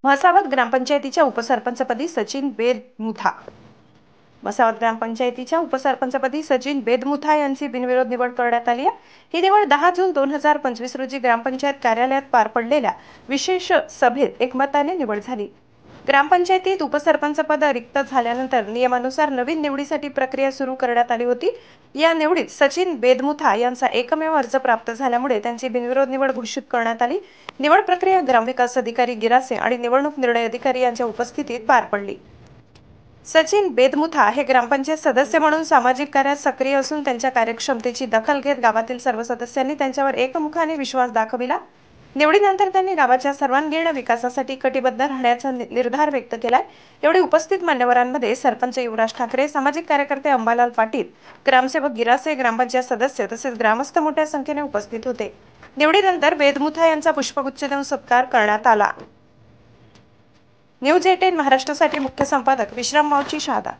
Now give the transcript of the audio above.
म्हसावत ग्रामपंचायतीच्या उपसरपंचपदी सचिन बेदमुथा म्हसावत ग्रामपंचायतीच्या उपसरपंचपदी सचिन बेदमुथा यांची बिनविरोध निवड करण्यात आली आहे। ही निवड 10 जून 2025 रोजी ग्रामपंचायत कार्यालयात पार पडलेल्या विशेष सभेत एकमताने निवड झाली। ग्रामपंचायतीत उपसरपंच पद रिक्त झाल्यानंतर नियमानुसार नवीन निवडीसाठी प्रक्रिया सुरू करण्यात आली होती। या निवडीत सचिन बेदमुथा यांचा एकमेव अर्ज प्राप्त झाल्यामुळे त्यांची बिनविरोध निवड घोषित करण्यात आली। निवड प्रक्रिया ग्रामविकास अधिकारी गिरासे आणि निवडणूक निर्णय अधिकारी यांच्या उपस्थितीत पार पडली। सचिन बेदमुथा हे ग्रामपंचायत सदस्य म्हणून सामाजिक कार्यात सक्रिय असून त्यांच्या कार्यक्षमतेची दखल घेत गावातील सर्व सदस्यांनी त्यांच्यावर एकमुखाने विश्वास दाखविला। निवडीनंतर त्यांनी गावाच्या सर्वांगीण विकासासाठी कटिबद्ध राहण्याचा निर्धार व्यक्त केलाय। यावेळी उपस्थित मान्यवरांमध्ये सरपंच युवराज ठाकरे, सामाजिक कार्यकर्ते अंबालाल पाटील, ग्रामसेवक गिरासे, ग्रामपंचायत सदस्य तसेच ग्रामस्थ मोठ्या संख्येने उपस्थित होते। निवडीनंतर बेदमुथा यांचा पुष्पगुच्छ देऊन सत्कार करण्यात आला। न्यूज 18 महाराष्ट्रासाठी मुख्य संपादक विश्राम मावची शहादा।